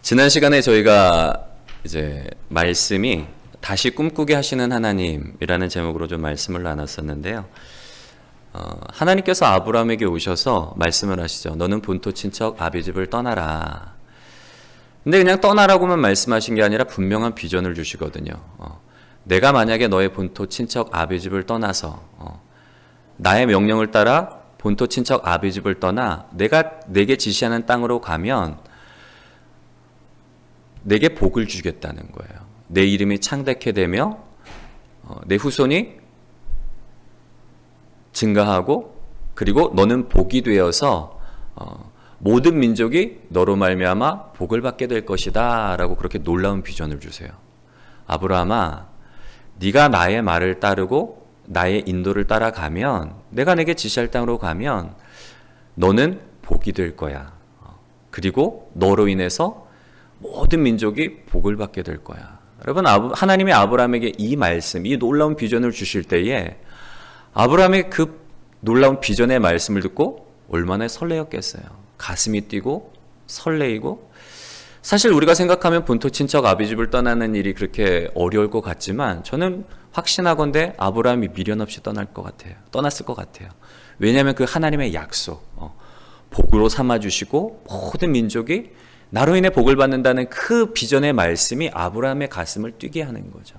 지난 시간에 저희가 이제 말씀이 다시 꿈꾸게 하시는 하나님이라는 제목으로 좀 말씀을 나눴었는데요. 하나님께서 아브라함에게 오셔서 말씀을 하시죠. 너는 본토 친척 아비집을 떠나라. 근데 그냥 떠나라고만 말씀하신 게 아니라 분명한 비전을 주시거든요. 내가 만약에 너의 본토 친척 아비집을 떠나서 나의 명령을 따라 본토 친척 아비집을 떠나 내가 내게 지시하는 땅으로 가면 내게 복을 주겠다는 거예요. 내 이름이 창대케 되며 내 후손이 증가하고 그리고 너는 복이 되어서 모든 민족이 너로 말미암아 복을 받게 될 것이다 라고 그렇게 놀라운 비전을 주세요. 아브라함아, 네가 나의 말을 따르고 나의 인도를 따라가면 내가 내게 지시할 땅으로 가면 너는 복이 될 거야. 그리고 너로 인해서 모든 민족이 복을 받게 될 거야. 여러분, 하나님이 아브라함에게 이 말씀, 이 놀라운 비전을 주실 때에 아브라함의 그 놀라운 비전의 말씀을 듣고 얼마나 설레었겠어요. 가슴이 뛰고 설레이고. 사실 우리가 생각하면 본토 친척 아비집을 떠나는 일이 그렇게 어려울 것 같지만 저는 확신하건대 아브라함이 미련 없이 떠났을 것 같아요. 왜냐하면 그 하나님의 약속, 복으로 삼아주시고 모든 민족이 나로 인해 복을 받는다는 그 비전의 말씀이 아브라함의 가슴을 뛰게 하는 거죠.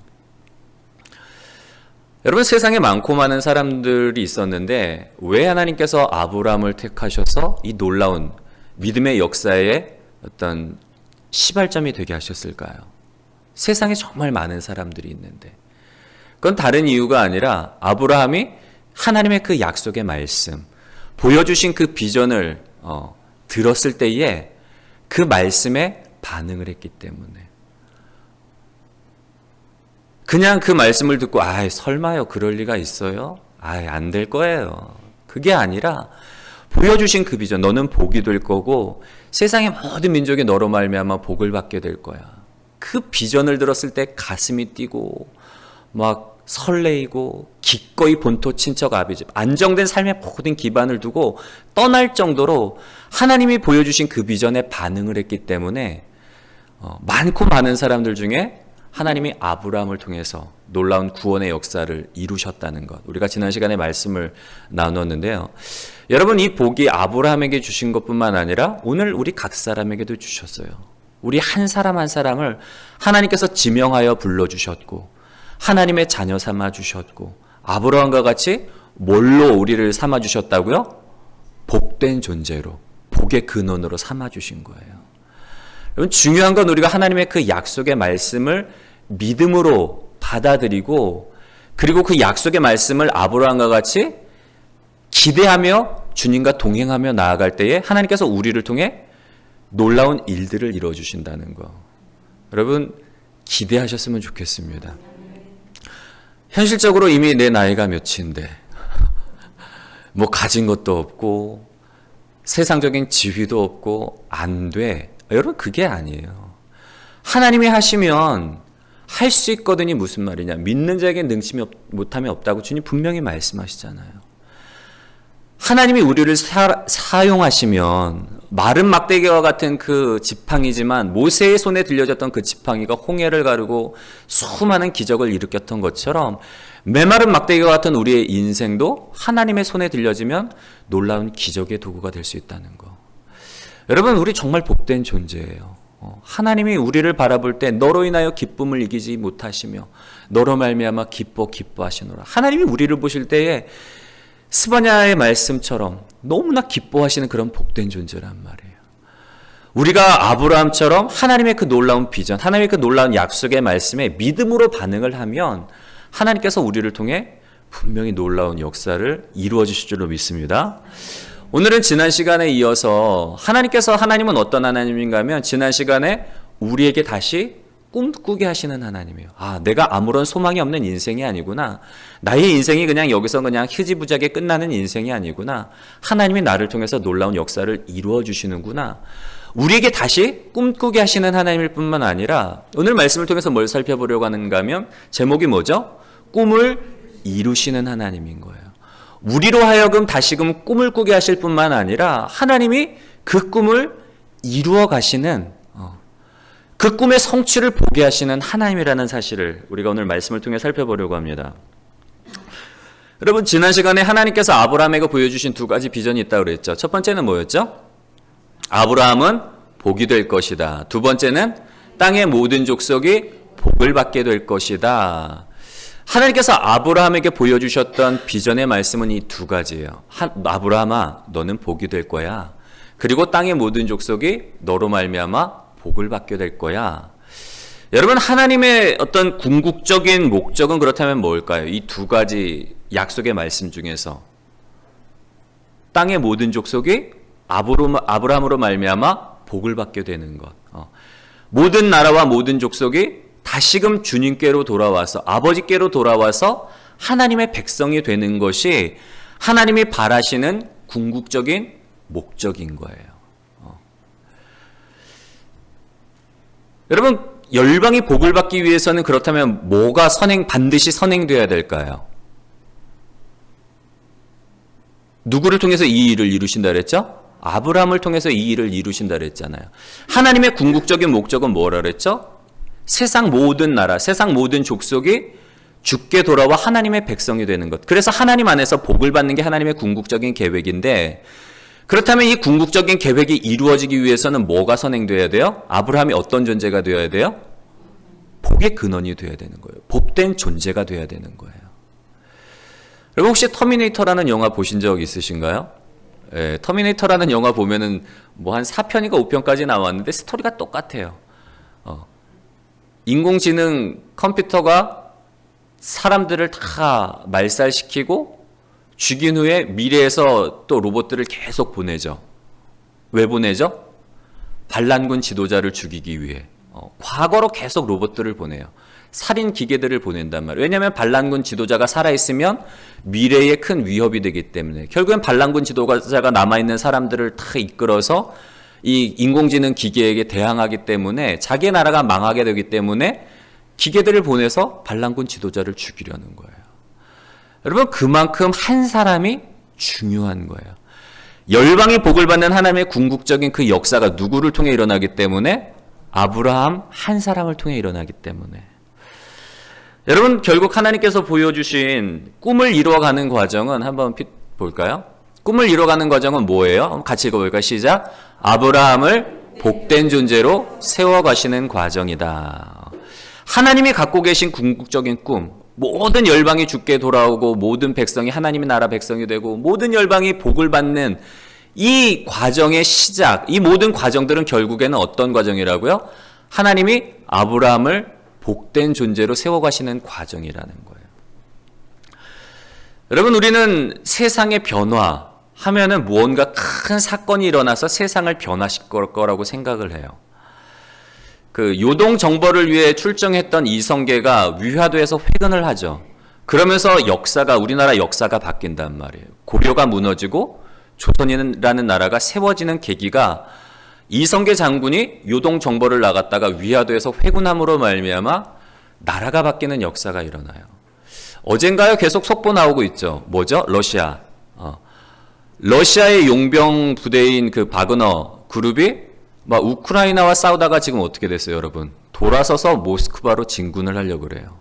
여러분, 세상에 많고 많은 사람들이 있었는데 왜 하나님께서 아브라함을 택하셔서 이 놀라운 믿음의 역사의 어떤 시발점이 되게 하셨을까요? 세상에 정말 많은 사람들이 있는데 그건 다른 이유가 아니라 아브라함이 하나님의 그 약속의 말씀, 보여주신 그 비전을 들었을 때에 그 말씀에 반응을 했기 때문에. 그냥 그 말씀을 듣고 설마요 그럴 리가 있어요? 안 될 거예요. 그게 아니라 보여주신 그 비전, 너는 복이 될 거고 세상의 모든 민족이 너로 말미암아 복을 받게 될 거야. 그 비전을 들었을 때 가슴이 뛰고 막 설레이고 기꺼이 본토 친척 아비집, 안정된 삶의 모든 기반을 두고 떠날 정도로 하나님이 보여주신 그 비전에 반응을 했기 때문에 많고 많은 사람들 중에 하나님이 아브라함을 통해서 놀라운 구원의 역사를 이루셨다는 것, 우리가 지난 시간에 말씀을 나누었는데요. 여러분, 이 복이 아브라함에게 주신 것뿐만 아니라 오늘 우리 각 사람에게도 주셨어요. 우리 한 사람 한 사람을 하나님께서 지명하여 불러주셨고 하나님의 자녀 삼아주셨고 아브라함과 같이 뭘로 우리를 삼아주셨다고요? 복된 존재로, 복의 근원으로 삼아주신 거예요. 여러분, 중요한 건 우리가 하나님의 그 약속의 말씀을 믿음으로 받아들이고 그리고 그 약속의 말씀을 아브라함과 같이 기대하며 주님과 동행하며 나아갈 때에 하나님께서 우리를 통해 놀라운 일들을 이루어주신다는 거. 여러분, 기대하셨으면 좋겠습니다. 현실적으로 이미 내 나이가 몇인데 뭐 가진 것도 없고 세상적인 지위도 없고 안 돼. 여러분, 그게 아니에요. 하나님이 하시면 할 수 있거든이 무슨 말이냐. 믿는 자에게 능치 못함이 없다고 주님 분명히 말씀하시잖아요. 하나님이 우리를 사용하시면 마른 막대기와 같은 그 지팡이지만 모세의 손에 들려졌던 그 지팡이가 홍해를 가르고 수많은 기적을 일으켰던 것처럼 메마른 막대기와 같은 우리의 인생도 하나님의 손에 들려지면 놀라운 기적의 도구가 될 수 있다는 거. 여러분, 우리 정말 복된 존재예요. 하나님이 우리를 바라볼 때 너로 인하여 기쁨을 이기지 못하시며 너로 말미암아 기뻐하시노라. 하나님이 우리를 보실 때에 스바냐의 말씀처럼 너무나 기뻐하시는 그런 복된 존재란 말이에요. 우리가 아브라함처럼 하나님의 그 놀라운 비전, 하나님의 그 놀라운 약속의 말씀에 믿음으로 반응을 하면 하나님께서 우리를 통해 분명히 놀라운 역사를 이루어 주실 줄로 믿습니다. 오늘은 지난 시간에 이어서 하나님은 어떤 하나님인가 하면 지난 시간에 우리에게 다시 꿈꾸게 하시는 하나님이에요. 내가 아무런 소망이 없는 인생이 아니구나. 나의 인생이 그냥 여기서 그냥 흐지부지하게 끝나는 인생이 아니구나. 하나님이 나를 통해서 놀라운 역사를 이루어 주시는구나. 우리에게 다시 꿈꾸게 하시는 하나님일 뿐만 아니라 오늘 말씀을 통해서 뭘 살펴보려고 하는가 하면 제목이 뭐죠? 꿈을 이루시는 하나님인 거예요. 우리로 하여금 다시금 꿈을 꾸게 하실 뿐만 아니라 하나님이 그 꿈을 이루어 가시는 그 꿈의 성취를 보게 하시는 하나님이라는 사실을 우리가 오늘 말씀을 통해 살펴보려고 합니다. 여러분, 지난 시간에 하나님께서 아브라함에게 보여주신 두 가지 비전이 있다고 그랬죠. 첫 번째는 뭐였죠? 아브라함은 복이 될 것이다. 두 번째는 땅의 모든 족속이 복을 받게 될 것이다. 하나님께서 아브라함에게 보여주셨던 비전의 말씀은 이 두 가지예요. 아브라함아, 너는 복이 될 거야. 그리고 땅의 모든 족속이 너로 말미암아 복을 받게 될 거야. 여러분, 하나님의 어떤 궁극적인 목적은 그렇다면 뭘까요? 이 두 가지 약속의 말씀 중에서 땅의 모든 족속이 아브라함으로 말미암아 복을 받게 되는 것. 모든 나라와 모든 족속이 다시금 주님께로 돌아와서, 아버지께로 돌아와서 하나님의 백성이 되는 것이 하나님이 바라시는 궁극적인 목적인 거예요. 여러분, 열방이 복을 받기 위해서는 그렇다면 뭐가 반드시 선행되어야 될까요? 누구를 통해서 이 일을 이루신다 그랬죠? 아브라함을 통해서 이 일을 이루신다 그랬잖아요. 하나님의 궁극적인 목적은 뭐라 그랬죠? 세상 모든 나라, 세상 모든 족속이 주께 돌아와 하나님의 백성이 되는 것. 그래서 하나님 안에서 복을 받는 게 하나님의 궁극적인 계획인데, 그렇다면 이 궁극적인 계획이 이루어지기 위해서는 뭐가 선행되어야 돼요? 아브라함이 어떤 존재가 되어야 돼요? 복의 근원이 되어야 되는 거예요. 복된 존재가 되어야 되는 거예요. 여러분, 혹시 터미네이터라는 영화 보신 적 있으신가요? 예, 터미네이터라는 영화 보면은 뭐 한 4편인가 5편까지 나왔는데 스토리가 똑같아요. 인공지능 컴퓨터가 사람들을 다 말살시키고 죽인 후에 미래에서 또 로봇들을 계속 보내죠. 왜 보내죠? 반란군 지도자를 죽이기 위해. 과거로 계속 로봇들을 보내요. 살인 기계들을 보낸단 말이에요. 왜냐하면 반란군 지도자가 살아있으면 미래에 큰 위협이 되기 때문에, 결국엔 반란군 지도자가 남아있는 사람들을 다 이끌어서 이 인공지능 기계에게 대항하기 때문에 자기 나라가 망하게 되기 때문에 기계들을 보내서 반란군 지도자를 죽이려는 거예요. 여러분, 그만큼 한 사람이 중요한 거예요. 열방이 복을 받는 하나님의 궁극적인 그 역사가 누구를 통해 일어나기 때문에? 아브라함 한 사람을 통해 일어나기 때문에. 여러분, 결국 하나님께서 보여주신 꿈을 이루어가는 과정은 한번 볼까요? 꿈을 이루어가는 과정은 뭐예요? 같이 읽어볼까요? 시작. 아브라함을 복된 존재로 세워가시는 과정이다. 하나님이 갖고 계신 궁극적인 꿈, 모든 열방이 주께 돌아오고 모든 백성이 하나님의 나라 백성이 되고 모든 열방이 복을 받는 이 과정의 시작, 이 모든 과정들은 결국에는 어떤 과정이라고요? 하나님이 아브라함을 복된 존재로 세워가시는 과정이라는 거예요. 여러분, 우리는 세상의 변화 하면은 무언가 큰 사건이 일어나서 세상을 변화시킬 거라고 생각을 해요. 그 요동 정벌을 위해 출정했던 이성계가 위화도에서 회근을 하죠. 그러면서 우리나라 역사가 바뀐단 말이에요. 고려가 무너지고 조선이라는 나라가 세워지는 계기가 이성계 장군이 요동 정벌을 나갔다가 위화도에서 회군함으로 말미암아 나라가 바뀌는 역사가 일어나요. 어젠가요? 계속 속보 나오고 있죠. 뭐죠? 러시아. 러시아의 용병 부대인 그 바그너 그룹이 막 우크라이나와 싸우다가 지금 어떻게 됐어요, 여러분? 돌아서서 모스크바로 진군을 하려고 그래요.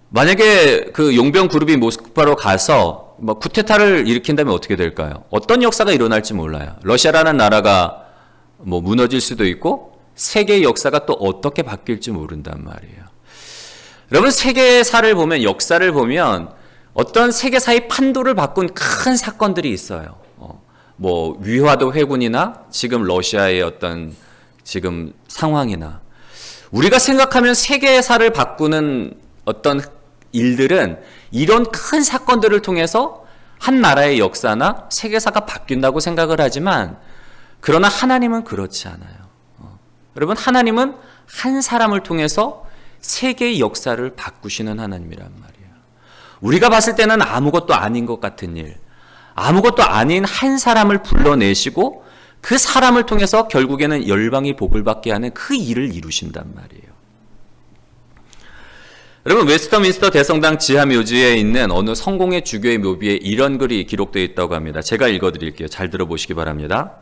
만약에 그 용병 그룹이 모스크바로 가서 뭐 쿠데타를 일으킨다면 어떻게 될까요? 어떤 역사가 일어날지 몰라요. 러시아라는 나라가 뭐 무너질 수도 있고 세계의 역사가 또 어떻게 바뀔지 모른단 말이에요. 여러분, 세계사를 보면, 역사를 보면 어떤 세계사의 판도를 바꾼 큰 사건들이 있어요. 뭐 위화도 회군이나 지금 러시아의 어떤 지금 상황이나, 우리가 생각하면 세계사를 바꾸는 어떤 일들은 이런 큰 사건들을 통해서 한 나라의 역사나 세계사가 바뀐다고 생각을 하지만, 그러나 하나님은 그렇지 않아요. 여러분, 하나님은 한 사람을 통해서 세계의 역사를 바꾸시는 하나님이란 말이에요. 우리가 봤을 때는 아무것도 아닌 것 같은 일, 아무것도 아닌 한 사람을 불러내시고 그 사람을 통해서 결국에는 열방이 복을 받게 하는 그 일을 이루신단 말이에요. 여러분, 웨스터민스터 대성당 지하 묘지에 있는 어느 성공의 주교의 묘비에 이런 글이 기록되어 있다고 합니다. 제가 읽어드릴게요. 잘 들어보시기 바랍니다.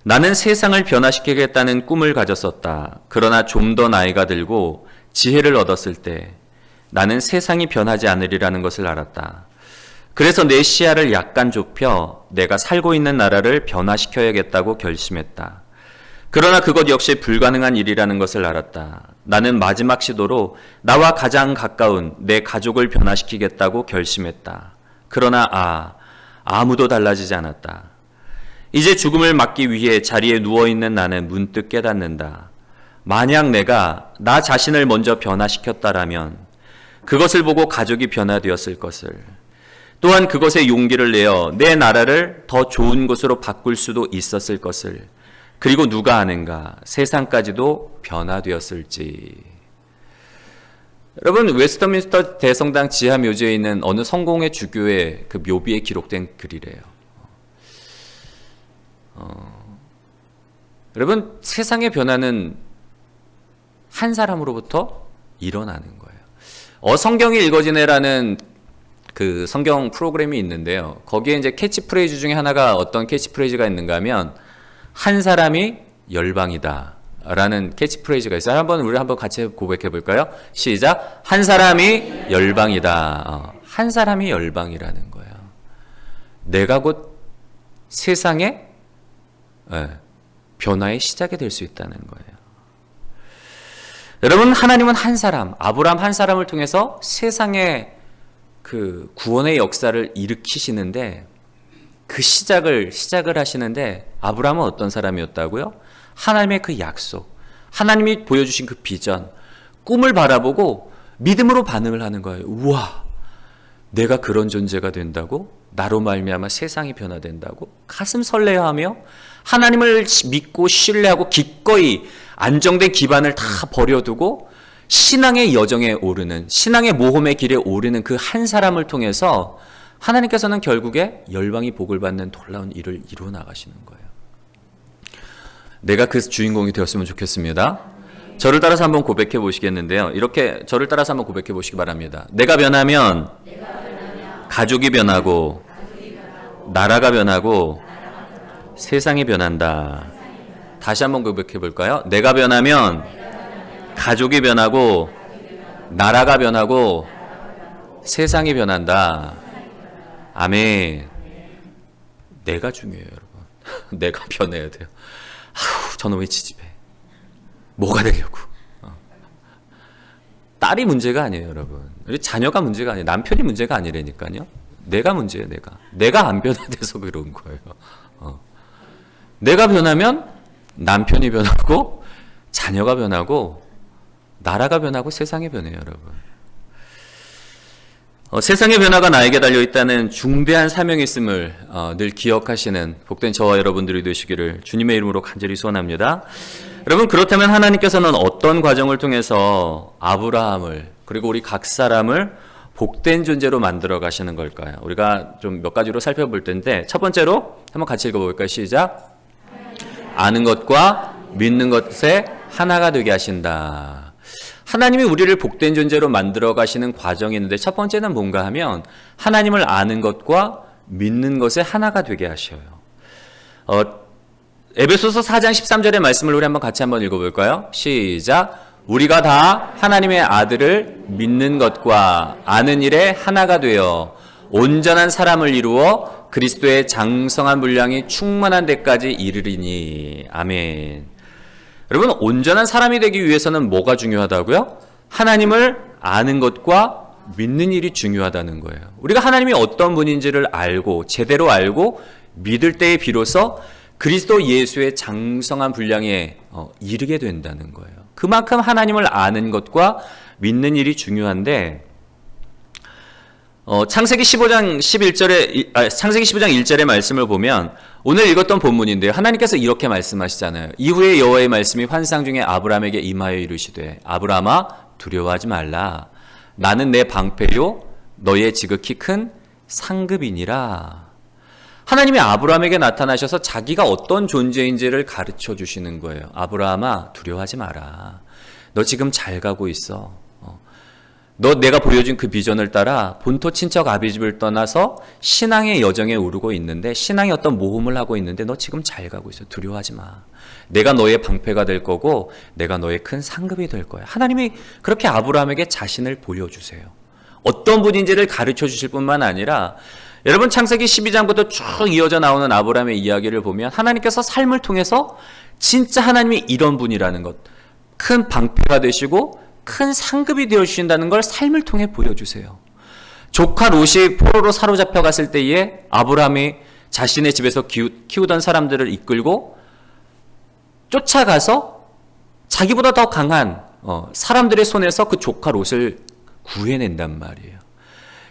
나는 세상을 변화시키겠다는 꿈을 가졌었다. 그러나 좀 더 나이가 들고 지혜를 얻었을 때 나는 세상이 변하지 않으리라는 것을 알았다. 그래서 내 시야를 약간 좁혀 내가 살고 있는 나라를 변화시켜야겠다고 결심했다. 그러나 그것 역시 불가능한 일이라는 것을 알았다. 나는 마지막 시도로 나와 가장 가까운 내 가족을 변화시키겠다고 결심했다. 그러나 아무도 달라지지 않았다. 이제 죽음을 막기 위해 자리에 누워있는 나는 문득 깨닫는다. 만약 내가 나 자신을 먼저 변화시켰다라면 그것을 보고 가족이 변화되었을 것을, 또한 그것에 용기를 내어 내 나라를 더 좋은 곳으로 바꿀 수도 있었을 것을, 그리고 누가 아는가 세상까지도 변화되었을지. 여러분, 웨스터민스터 대성당 지하 묘지에 있는 어느 성공의 주교의 그 묘비에 기록된 글이래요. 여러분, 세상의 변화는 한 사람으로부터 일어나는 거예요. 성경이 읽어지네라는 그 성경 프로그램이 있는데요. 거기에 이제 캐치프레이즈 중에 하나가 어떤 캐치프레이즈가 있는가 하면 한 사람이 열방이다 라는 캐치프레이즈가 있어요. 우리 한번 같이 고백해 볼까요? 시작. 한 사람이 열방이다. 한 사람이 열방이라는 거예요. 내가 곧 세상의 변화의 시작이 될 수 있다는 거예요. 여러분, 하나님은 한 사람, 아브라함 한 사람을 통해서 세상의 그 구원의 역사를 일으키시는데, 그 시작을 하시는데, 아브라함은 어떤 사람이었다고요? 하나님의 그 약속, 하나님이 보여주신 그 비전, 꿈을 바라보고 믿음으로 반응을 하는 거예요. 우와, 내가 그런 존재가 된다고? 나로 말미암아 세상이 변화된다고? 가슴 설레어하며 하나님을 믿고 신뢰하고 기꺼이 안정된 기반을 다 버려두고 신앙의 여정에 오르는, 신앙의 모험의 길에 오르는 그 한 사람을 통해서 하나님께서는 결국에 열방이 복을 받는 놀라운 일을 이루어 나가시는 거예요. 내가 그 주인공이 되었으면 좋겠습니다. 저를 따라서 한번 고백해 보시겠는데요. 이렇게 저를 따라서 한번 고백해 보시기 바랍니다. 내가 변하면 가족이 변하고 나라가 변하고 세상이 변한다. 다시 한번 고백해 볼까요? 내가 변하면 가족이 변하고 나라가 변하고 세상이 변한다. 아멘. 내가 중요해요, 여러분. 내가 변해야 돼요. 저놈의 지집애. 뭐가 되려고. 딸이 문제가 아니에요, 여러분. 우리 자녀가 문제가 아니에요. 남편이 문제가 아니라니까요. 내가 문제예요, 내가. 내가 안 변화돼서 그런 거예요. 내가 변하면 남편이 변하고 자녀가 변하고 나라가 변하고 세상이 변해요, 여러분. 세상의 변화가 나에게 달려있다는 중대한 사명이 있음을 늘 기억하시는 복된 저와 여러분들이 되시기를 주님의 이름으로 간절히 소원합니다. 여러분, 그렇다면 하나님께서는 어떤 과정을 통해서 아브라함을 그리고 우리 각 사람을 복된 존재로 만들어 가시는 걸까요? 우리가 좀 몇 가지로 살펴볼 텐데, 첫 번째로 한번 같이 읽어볼까요? 시작. 아는 것과 믿는 것에 하나가 되게 하신다. 하나님이 우리를 복된 존재로 만들어 가시는 과정이 있는데, 첫 번째는 뭔가 하면 하나님을 아는 것과 믿는 것에 하나가 되게 하셔요. 에베소서 4장 13절의 말씀을 우리 한번 같이 한번 읽어볼까요? 시작. 우리가 다 하나님의 아들을 믿는 것과 아는 일에 하나가 되어 온전한 사람을 이루어 그리스도의 장성한 분량이 충만한 데까지 이르리니. 아멘. 여러분, 온전한 사람이 되기 위해서는 뭐가 중요하다고요? 하나님을 아는 것과 믿는 일이 중요하다는 거예요. 우리가 하나님이 어떤 분인지를 알고 제대로 알고 믿을 때에 비로소 그리스도 예수의 장성한 분량에 이르게 된다는 거예요. 그만큼 하나님을 아는 것과 믿는 일이 중요한데, 창세기 15장 1절의 말씀을 보면 오늘 읽었던 본문인데요. 하나님께서 이렇게 말씀하시잖아요. 이후에 여호와의 말씀이 환상 중에 아브라함에게 임하여 이르시되 아브라함아 두려워하지 말라. 나는 내 방패요 너의 지극히 큰 상급이니라. 하나님이 아브라함에게 나타나셔서 자기가 어떤 존재인지를 가르쳐 주시는 거예요. 아브라함아 두려워하지 마라. 너 지금 잘 가고 있어. 내가 보여준 그 비전을 따라 본토 친척 아비집을 떠나서 신앙의 여정에 오르고 있는데, 신앙의 어떤 모험을 하고 있는데 너 지금 잘 가고 있어. 두려워하지 마. 내가 너의 방패가 될 거고 내가 너의 큰 상급이 될 거야. 하나님이 그렇게 아브라함에게 자신을 보여주세요. 어떤 분인지를 가르쳐 주실 뿐만 아니라, 여러분 창세기 12장부터 쭉 이어져 나오는 아브라함의 이야기를 보면 하나님께서 삶을 통해서 진짜 하나님이 이런 분이라는 것, 큰 방패가 되시고 큰 상급이 되어주신다는 걸 삶을 통해 보여주세요. 조카 롯이 포로로 사로잡혀 갔을 때에 아브라함이 자신의 집에서 키우던 사람들을 이끌고 쫓아가서 자기보다 더 강한 사람들의 손에서 그 조카 롯을 구해낸단 말이에요.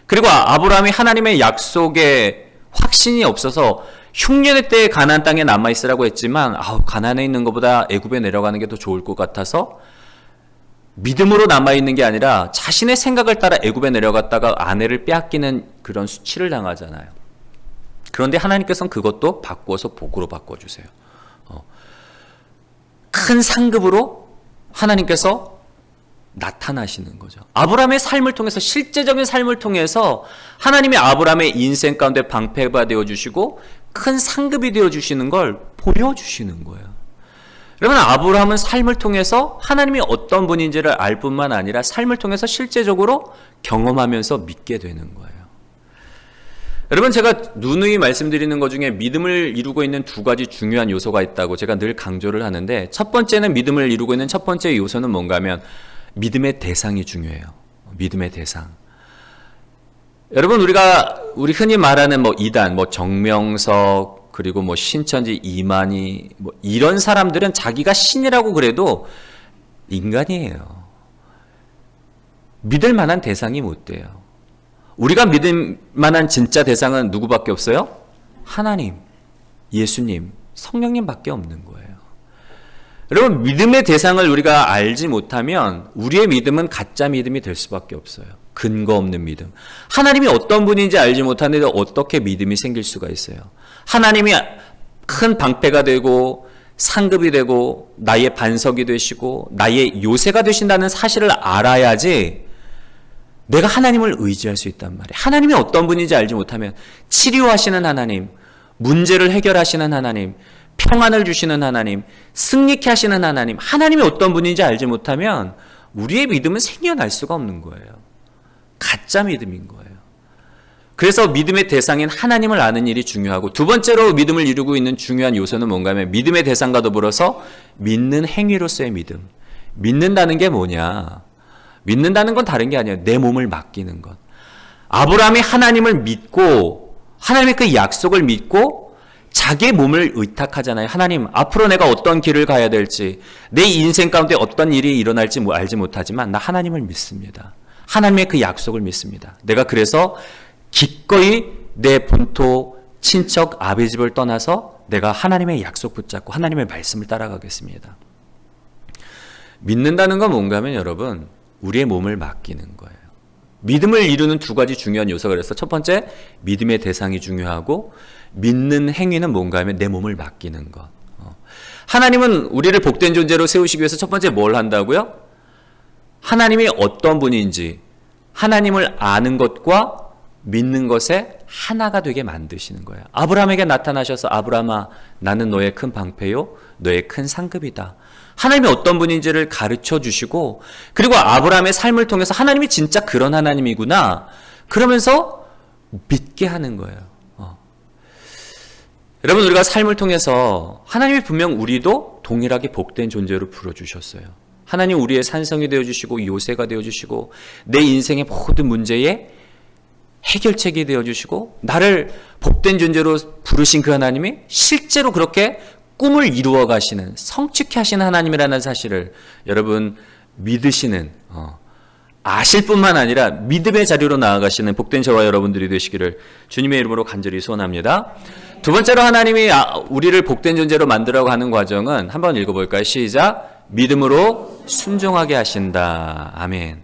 그리고 아브라함이 하나님의 약속에 확신이 없어서 흉년의 때에 가나안 땅에 남아있으라고 했지만 가나안에 있는 것보다 애굽에 내려가는 게 더 좋을 것 같아서 믿음으로 남아있는 게 아니라 자신의 생각을 따라 애굽에 내려갔다가 아내를 빼앗기는 그런 수치를 당하잖아요. 그런데 하나님께서는 그것도 바꾸어서 복으로 바꿔주세요. 큰 상급으로 하나님께서 나타나시는 거죠. 아브라함의 삶을 통해서, 실제적인 삶을 통해서 하나님이 아브라함의 인생 가운데 방패가 되어주시고 큰 상급이 되어주시는 걸 보여주시는 거예요. 여러분, 아브라함은 삶을 통해서 하나님이 어떤 분인지를 알 뿐만 아니라 삶을 통해서 실제적으로 경험하면서 믿게 되는 거예요. 여러분, 제가 누누이 말씀드리는 것 중에 믿음을 이루고 있는 두 가지 중요한 요소가 있다고 제가 늘 강조를 하는데, 첫 번째는, 믿음을 이루고 있는 첫 번째 요소는 뭔가 하면 믿음의 대상이 중요해요. 믿음의 대상. 여러분, 우리 흔히 말하는 이단, 정명석, 그리고 신천지 이만희, 이런 사람들은 자기가 신이라고 그래도 인간이에요. 믿을 만한 대상이 못 돼요. 우리가 믿을 만한 진짜 대상은 누구밖에 없어요? 하나님, 예수님, 성령님밖에 없는 거예요. 여러분, 믿음의 대상을 우리가 알지 못하면 우리의 믿음은 가짜 믿음이 될 수밖에 없어요. 근거 없는 믿음. 하나님이 어떤 분인지 알지 못하는데 어떻게 믿음이 생길 수가 있어요? 하나님이 큰 방패가 되고 상급이 되고 나의 반석이 되시고 나의 요새가 되신다는 사실을 알아야지 내가 하나님을 의지할 수 있단 말이에요. 하나님이 어떤 분인지 알지 못하면, 치료하시는 하나님, 문제를 해결하시는 하나님, 평안을 주시는 하나님, 승리케 하시는 하나님, 하나님이 어떤 분인지 알지 못하면 우리의 믿음은 생겨날 수가 없는 거예요. 가짜 믿음인 거예요. 그래서 믿음의 대상인 하나님을 아는 일이 중요하고, 두 번째로 믿음을 이루고 있는 중요한 요소는 뭔가 하면 믿음의 대상과 더불어서 믿는 행위로서의 믿음. 믿는다는 게 뭐냐? 믿는다는 건 다른 게 아니에요. 내 몸을 맡기는 것. 아브라함이 하나님을 믿고 하나님의 그 약속을 믿고 자기의 몸을 의탁하잖아요. 하나님, 앞으로 내가 어떤 길을 가야 될지, 내 인생 가운데 어떤 일이 일어날지 알지 못하지만 나 하나님을 믿습니다. 하나님의 그 약속을 믿습니다. 내가 그래서 기꺼이 내 본토 친척 아비집을 떠나서 내가 하나님의 약속 붙잡고 하나님의 말씀을 따라가겠습니다. 믿는다는 건 뭔가 하면 여러분, 우리의 몸을 맡기는 거예요. 믿음을 이루는 두 가지 중요한 요소가 그래서 첫 번째, 믿음의 대상이 중요하고, 믿는 행위는 뭔가 하면 내 몸을 맡기는 것. 하나님은 우리를 복된 존재로 세우시기 위해서 첫 번째 뭘 한다고요? 하나님이 어떤 분인지 하나님을 아는 것과 믿는 것에 하나가 되게 만드시는 거예요. 아브라함에게 나타나셔서 아브라함아, 나는 너의 큰 방패요, 너의 큰 상급이다. 하나님이 어떤 분인지를 가르쳐 주시고, 그리고 아브라함의 삶을 통해서 하나님이 진짜 그런 하나님이구나 그러면서 믿게 하는 거예요. 여러분, 우리가 삶을 통해서 하나님이 분명 우리도 동일하게 복된 존재로 불러주셨어요. 하나님 우리의 산성이 되어주시고 요새가 되어주시고 내 인생의 모든 문제에 해결책이 되어주시고 나를 복된 존재로 부르신 그 하나님이 실제로 그렇게 꿈을 이루어 가시는, 성취케 하시는 하나님이라는 사실을 여러분 믿으시는, 아실 뿐만 아니라 믿음의 자리로 나아가시는 복된 저와 여러분들이 되시기를 주님의 이름으로 간절히 소원합니다. 두 번째로 하나님이 우리를 복된 존재로 만들어가는 하는 과정은 한번 읽어볼까요? 시작. 믿음으로 순종하게 하신다. 아멘.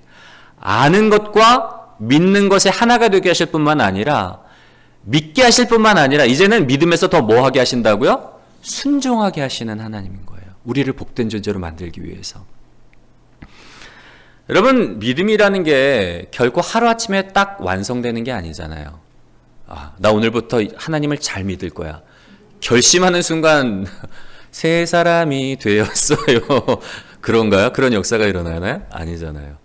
아는 것과 믿는 것에 하나가 되게 하실 뿐만 아니라, 믿게 하실 뿐만 아니라 이제는 믿음에서 더 뭐 하게 하신다고요? 순종하게 하시는 하나님인 거예요. 우리를 복된 존재로 만들기 위해서. 여러분, 믿음이라는 게 결코 하루아침에 딱 완성되는 게 아니잖아요. 나 오늘부터 하나님을 잘 믿을 거야. 결심하는 순간 새 사람이 되었어요. 그런가요? 그런 역사가 일어나나요? 아니잖아요.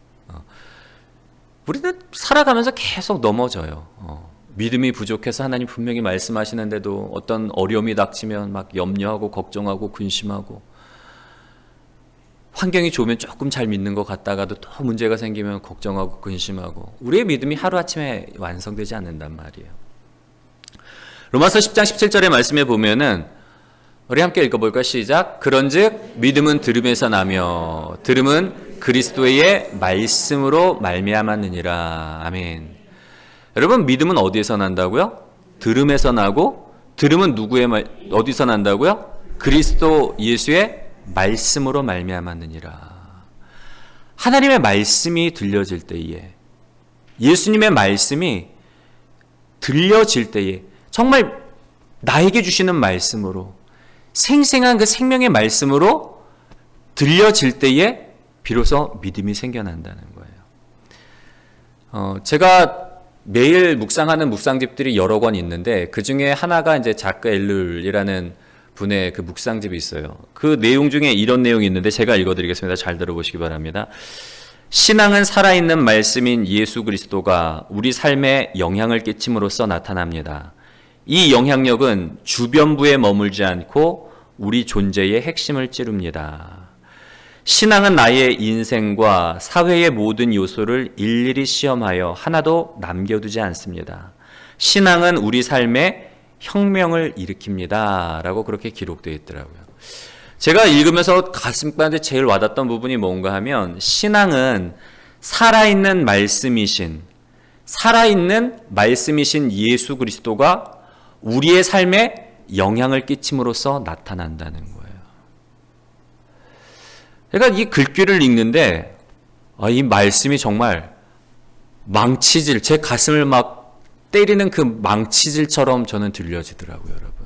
우리는 살아가면서 계속 넘어져요. 믿음이 부족해서 하나님 분명히 말씀하시는데도 어떤 어려움이 닥치면 막 염려하고 걱정하고 근심하고, 환경이 좋으면 조금 잘 믿는 것 같다가도 또 문제가 생기면 걱정하고 근심하고, 우리의 믿음이 하루아침에 완성되지 않는단 말이에요. 로마서 10장 17절의 말씀에 보면은, 우리 함께 읽어볼까요? 시작. 그런즉 믿음은 들음에서 나며 들음은 그리스도의 말씀으로 말미암았느니라. 아멘. 여러분, 믿음은 어디에서 난다고요? 들음에서 나고, 들음은 어디서 난다고요? 그리스도 예수의 말씀으로 말미암았느니라. 하나님의 말씀이 들려질 때에, 예수님의 말씀이 들려질 때에, 정말 나에게 주시는 말씀으로, 생생한 그 생명의 말씀으로 들려질 때에 비로소 믿음이 생겨난다는 거예요. 제가 매일 묵상하는 묵상집들이 여러 권 있는데, 그 중에 하나가 이제 자크 엘룰이라는 분의 그 묵상집이 있어요. 그 내용 중에 이런 내용이 있는데 제가 읽어드리겠습니다. 잘 들어보시기 바랍니다. 신앙은 살아있는 말씀인 예수 그리스도가 우리 삶에 영향을 끼침으로써 나타납니다. 이 영향력은 주변부에 머물지 않고 우리 존재의 핵심을 찌릅니다. 신앙은 나의 인생과 사회의 모든 요소를 일일이 시험하여 하나도 남겨두지 않습니다. 신앙은 우리 삶에 혁명을 일으킵니다. 라고 그렇게 기록되어 있더라고요. 제가 읽으면서 가슴까지 제일 와닿던 부분이 뭔가 하면, 신앙은 살아있는 말씀이신 예수 그리스도가 우리의 삶에 영향을 끼침으로써 나타난다는 거예요. 그러니까 이 글귀를 읽는데, 이 말씀이 정말 망치질, 제 가슴을 막 때리는 그 망치질처럼 저는 들려지더라고요, 여러분.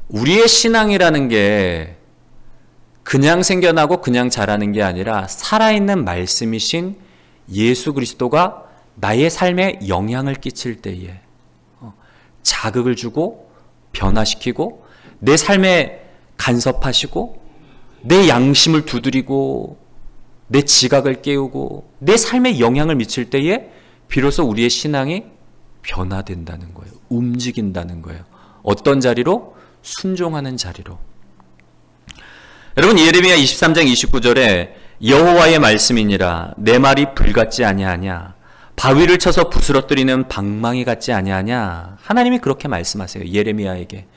우리의 신앙이라는 게 그냥 생겨나고 그냥 자라는 게 아니라 살아있는 말씀이신 예수 그리스도가 나의 삶에 영향을 끼칠 때에 자극을 주고 변화시키고 내 삶에 간섭하시고 내 양심을 두드리고 내 지각을 깨우고 내 삶에 영향을 미칠 때에 비로소 우리의 신앙이 변화된다는 거예요. 움직인다는 거예요. 어떤 자리로? 순종하는 자리로. 여러분, 예레미야 23장 29절에 여호와의 말씀이니라 내 말이 불같지 아니하냐, 바위를 쳐서 부스러뜨리는 방망이 같지 아니하냐. 하나님이 그렇게 말씀하세요. 예레미야에게.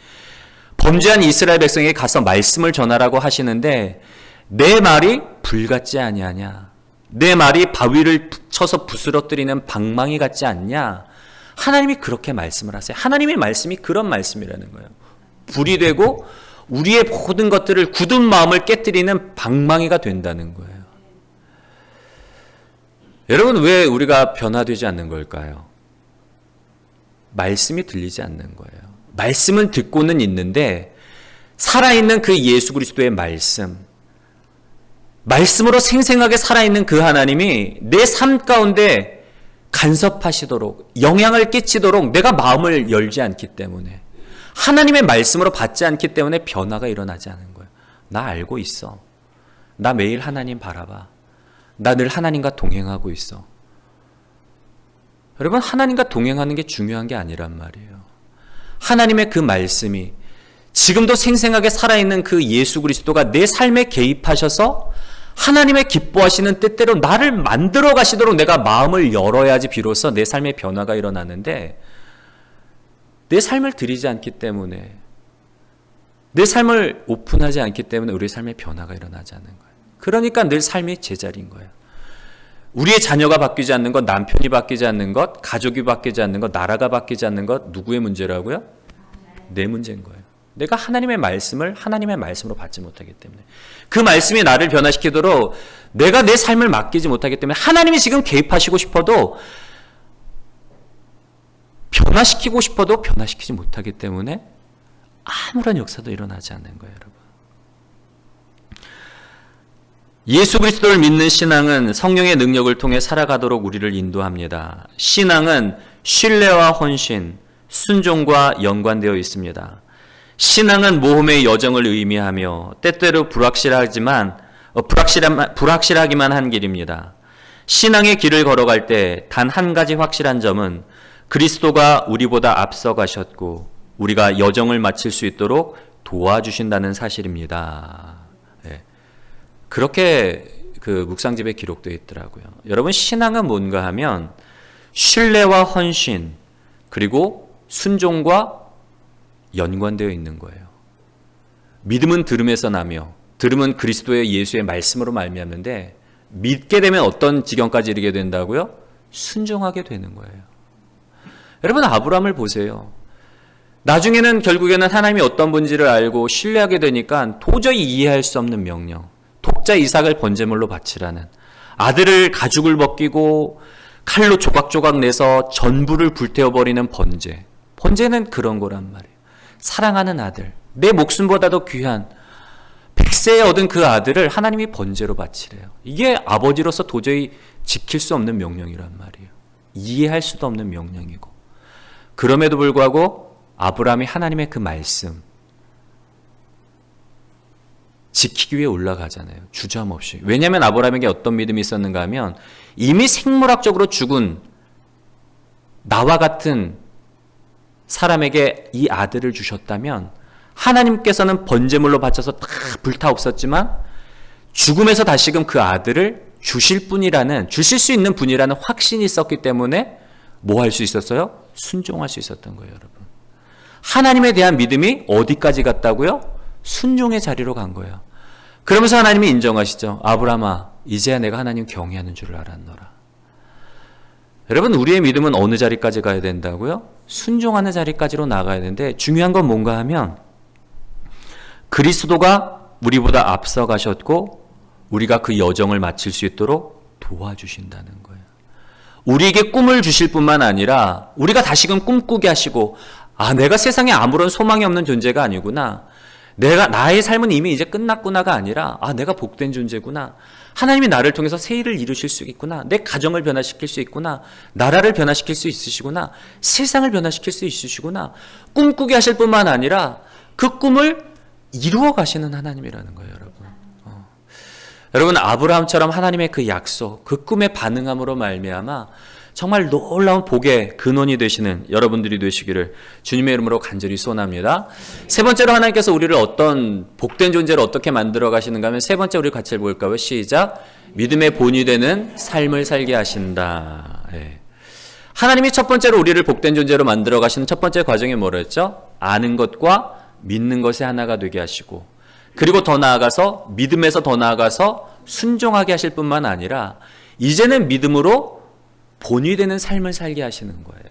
범죄한 이스라엘 백성에게 가서 말씀을 전하라고 하시는데, 내 말이 불같지 아니하냐, 내 말이 바위를 쳐서 부스러뜨리는 방망이 같지 않냐. 하나님이 그렇게 말씀을 하세요. 하나님의 말씀이 그런 말씀이라는 거예요. 불이 되고 우리의 모든 것들을, 굳은 마음을 깨뜨리는 방망이가 된다는 거예요. 여러분, 왜 우리가 변화되지 않는 걸까요? 말씀이 들리지 않는 거예요. 말씀은 듣고는 있는데, 살아있는 그 예수 그리스도의 말씀으로 생생하게 살아있는 그 하나님이 내 삶 가운데 간섭하시도록, 영향을 끼치도록 내가 마음을 열지 않기 때문에, 하나님의 말씀으로 받지 않기 때문에 변화가 일어나지 않은 거예요. 나 알고 있어. 나 매일 하나님 바라봐. 나 늘 하나님과 동행하고 있어. 여러분, 하나님과 동행하는 게 중요한 게 아니란 말이에요. 하나님의 그 말씀이 지금도 생생하게 살아있는 그 예수 그리스도가 내 삶에 개입하셔서 하나님의 기뻐하시는 뜻대로 나를 만들어 가시도록 내가 마음을 열어야지 비로소 내 삶의 변화가 일어나는데, 내 삶을 드리지 않기 때문에, 내 삶을 오픈하지 않기 때문에 우리 삶의 변화가 일어나지 않는 거예요. 그러니까 늘 삶이 제자리인 거예요. 우리의 자녀가 바뀌지 않는 것, 남편이 바뀌지 않는 것, 가족이 바뀌지 않는 것, 나라가 바뀌지 않는 것, 누구의 문제라고요? 내 문제인 거예요. 내가 하나님의 말씀을 하나님의 말씀으로 받지 못하기 때문에, 그 말씀이 나를 변화시키도록 내가 내 삶을 맡기지 못하기 때문에, 하나님이 지금 개입하시고 싶어도, 변화시키고 싶어도 변화시키지 못하기 때문에 아무런 역사도 일어나지 않는 거예요, 여러분. 예수 그리스도를 믿는 신앙은 성령의 능력을 통해 살아가도록 우리를 인도합니다. 신앙은 신뢰와 헌신, 순종과 연관되어 있습니다. 신앙은 모험의 여정을 의미하며 때때로 불확실하기만 한 길입니다. 신앙의 길을 걸어갈 때 단 한 가지 확실한 점은 그리스도가 우리보다 앞서가셨고 우리가 여정을 마칠 수 있도록 도와주신다는 사실입니다. 네. 그렇게 그 묵상집에 기록되어 있더라고요. 여러분, 신앙은 뭔가 하면 신뢰와 헌신 그리고 순종과 연관되어 있는 거예요. 믿음은 들음에서 나며 들음은 그리스도의 예수의 말씀으로 말미암는데 믿게 되면 어떤 지경까지 이르게 된다고요? 순종하게 되는 거예요. 여러분, 아브라함을 보세요. 나중에는 결국에는 하나님이 어떤 분인지를 알고 신뢰하게 되니까 도저히 이해할 수 없는 명령, 독자 이삭을 번제물로 바치라는, 아들을 가죽을 벗기고 칼로 조각조각 내서 전부를 불태워버리는 번제는 그런 거란 말이에요. 사랑하는 아들, 내 목숨보다도 귀한 100세에 얻은 그 아들을 하나님이 번제로 바치래요. 이게 아버지로서 도저히 지킬 수 없는 명령이란 말이에요. 이해할 수도 없는 명령이고, 그럼에도 불구하고 아브라함이 하나님의 그 말씀 지키기 위해 올라가잖아요. 주저함없이. 왜냐하면 아브라함에게 어떤 믿음이 있었는가 하면 이미 생물학적으로 죽은 나와 같은 사람에게 이 아들을 주셨다면 하나님께서는 번제물로 바쳐서 다 불타 없었지만 죽음에서 다시금 그 아들을 주실 수 있는 분이라는 확신이 있었기 때문에 뭐 할 수 있었어요? 순종할 수 있었던 거예요, 여러분. 하나님에 대한 믿음이 어디까지 갔다고요? 순종의 자리로 간 거예요. 그러면서 하나님이 인정하시죠. 아브라함아, 이제야 내가 하나님 경외하는 줄을 알았노라. 여러분, 우리의 믿음은 어느 자리까지 가야 된다고요? 순종하는 자리까지로 나가야 되는데, 중요한 건 뭔가 하면 그리스도가 우리보다 앞서가셨고 우리가 그 여정을 마칠 수 있도록 도와주신다는 거예요. 우리에게 꿈을 주실 뿐만 아니라 우리가 다시금 꿈꾸게 하시고, 내가 세상에 아무런 소망이 없는 존재가 아니구나, 나의 삶은 이미 이제 끝났구나가 아니라 내가 복된 존재구나, 하나님이 나를 통해서 새 일을 이루실 수 있구나, 내 가정을 변화시킬 수 있구나, 나라를 변화시킬 수 있으시구나, 세상을 변화시킬 수 있으시구나, 꿈꾸게 하실 뿐만 아니라 그 꿈을 이루어 가시는 하나님이라는 거예요, 여러분. 여러분, 아브라함처럼 하나님의 그 약속, 그 꿈에 반응함으로 말미암아 정말 놀라운 복의 근원이 되시는 여러분들이 되시기를 주님의 이름으로 간절히 소원합니다. 세 번째로 하나님께서 우리를 어떤 복된 존재로 어떻게 만들어 가시는가 하면, 세 번째 우리 같이 볼까요? 시작. 믿음의 본이 되는 삶을 살게 하신다. 예. 하나님이 첫 번째로 우리를 복된 존재로 만들어 가시는 첫 번째 과정이 뭐랬죠? 아는 것과 믿는 것이 하나가 되게 하시고, 그리고 더 나아가서 믿음에서 더 나아가서 순종하게 하실 뿐만 아니라 이제는 믿음으로 본이 되는 삶을 살게 하시는 거예요.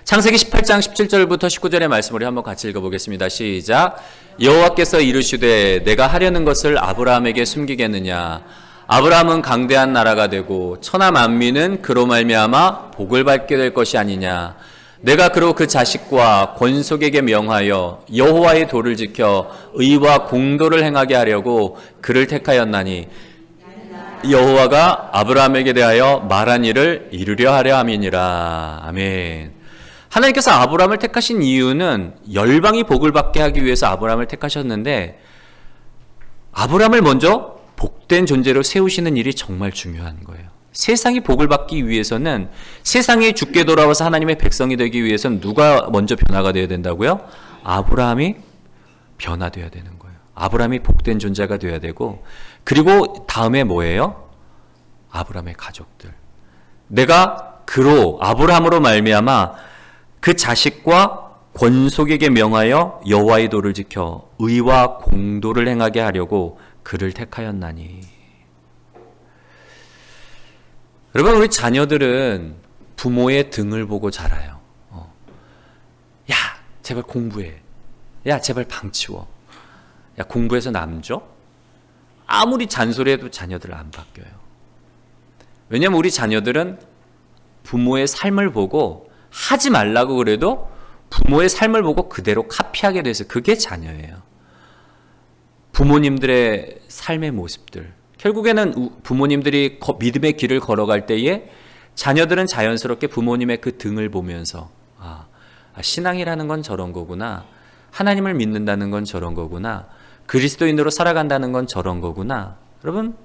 창세기 18장 17절부터 19절의 말씀을 한번 같이 읽어보겠습니다. 시작. 여호와께서 이르시되 내가 하려는 것을 아브라함에게 숨기겠느냐. 아브라함은 강대한 나라가 되고 천하 만민은 그로 말미암아 복을 받게 될 것이 아니냐. 내가 그로 그 자식과 권속에게 명하여 여호와의 도를 지켜 의와 공도를 행하게 하려고 그를 택하였나니 여호와가 아브라함에게 대하여 말한 일을 이루려 하려 함이니라. 아멘. 하나님께서 아브라함을 택하신 이유는 열방이 복을 받게 하기 위해서 아브라함을 택하셨는데, 아브라함을 먼저 복된 존재로 세우시는 일이 정말 중요한 거예요. 세상이 복을 받기 위해서는, 세상이 주께 돌아와서 하나님의 백성이 되기 위해서는 누가 먼저 변화가 되어야 된다고요? 아브라함이 변화되어야 되는 거예요. 아브라함이 복된 존재가 되어야 되고, 그리고 다음에 뭐예요? 아브라함의 가족들. 내가 아브라함으로 말미암아 그 자식과 권속에게 명하여 여호와의 도를 지켜 의와 공도를 행하게 하려고 그를 택하였나니. 여러분, 우리 자녀들은 부모의 등을 보고 자라요. 야, 제발 공부해. 야, 제발 방 치워. 야, 공부해서 남 줘? 아무리 잔소리해도 자녀들 안 바뀌어요. 왜냐하면 우리 자녀들은 부모의 삶을 보고, 하지 말라고 그래도 부모의 삶을 보고 그대로 카피하게 돼서 그게 자녀예요. 부모님들의 삶의 모습들, 결국에는 부모님들이 믿음의 길을 걸어갈 때에 자녀들은 자연스럽게 부모님의 그 등을 보면서 신앙이라는 건 저런 거구나, 하나님을 믿는다는 건 저런 거구나, 그리스도인으로 살아간다는 건 저런 거구나. 여러분,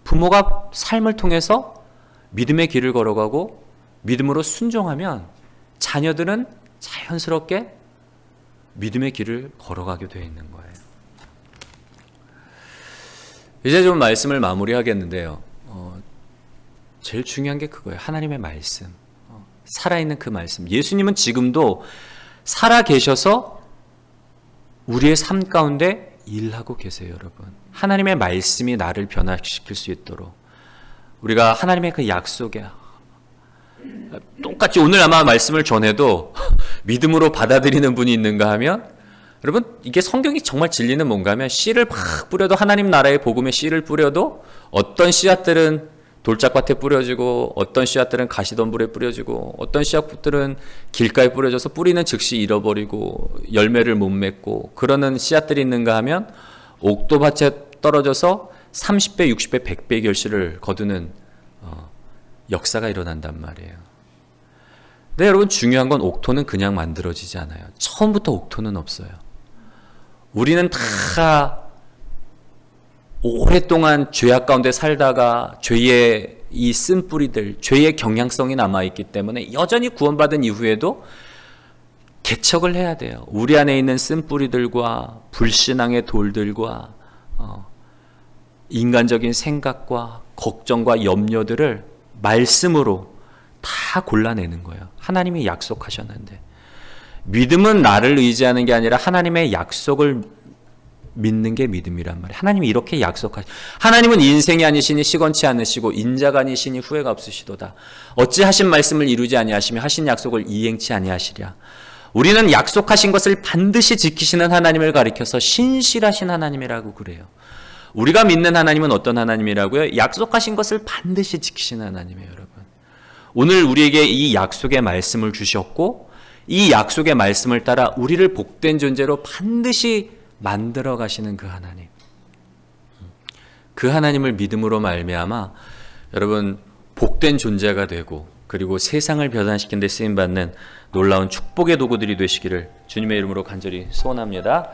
부모가 삶을 통해서 믿음의 길을 걸어가고 믿음으로 순종하면 자녀들은 자연스럽게 믿음의 길을 걸어가게 되어 있는 거예요. 이제 좀 말씀을 마무리하겠는데요. 제일 중요한 게 그거예요. 하나님의 말씀. 살아있는 그 말씀. 예수님은 지금도 살아 계셔서 우리의 삶 가운데 일하고 계세요, 여러분. 하나님의 말씀이 나를 변화시킬 수 있도록 우리가 하나님의 그 약속에 똑같이 오늘 아마 말씀을 전해도 믿음으로 받아들이는 분이 있는가 하면, 여러분, 이게 성경이 정말 진리는 뭔가 하면 씨를 팍 뿌려도, 하나님 나라의 복음의 씨를 뿌려도 어떤 씨앗들은 돌짝밭에 뿌려지고 어떤 씨앗들은 가시덤불에 뿌려지고 어떤 씨앗들은 길가에 뿌려져서 뿌리는 즉시 잃어버리고 열매를 못 맺고 그러는 씨앗들이 있는가 하면 옥토밭에 떨어져서 30배, 60배, 100배의 결실을 거두는 역사가 일어난단 말이에요. 근데 여러분, 중요한 건 옥토는 그냥 만들어지지 않아요. 처음부터 옥토는 없어요. 우리는 다 오랫동안 죄악 가운데 살다가 죄의 이 쓴뿌리들, 죄의 경향성이 남아있기 때문에 여전히 구원받은 이후에도 개척을 해야 돼요. 우리 안에 있는 쓴뿌리들과 불신앙의 돌들과 인간적인 생각과 걱정과 염려들을 말씀으로 다 골라내는 거예요. 하나님이 약속하셨는데, 믿음은 나를 의지하는 게 아니라 하나님의 약속을 믿는 게 믿음이란 말이에요. 하나님이 이렇게 하나님은 인생이 아니시니 시건치 않으시고 인자가 아니시니 후회가 없으시도다. 어찌 하신 말씀을 이루지 아니하시며 하신 약속을 이행치 아니하시랴. 우리는 약속하신 것을 반드시 지키시는 하나님을 가리켜서 신실하신 하나님이라고 그래요. 우리가 믿는 하나님은 어떤 하나님이라고요? 약속하신 것을 반드시 지키시는 하나님이에요, 여러분. 오늘 우리에게 이 약속의 말씀을 주셨고 이 약속의 말씀을 따라 우리를 복된 존재로 반드시 만들어 가시는 그 하나님, 그 하나님을 믿음으로 말미암아 여러분 복된 존재가 되고, 그리고 세상을 변화시키는 데 쓰임받는 놀라운 축복의 도구들이 되시기를 주님의 이름으로 간절히 소원합니다.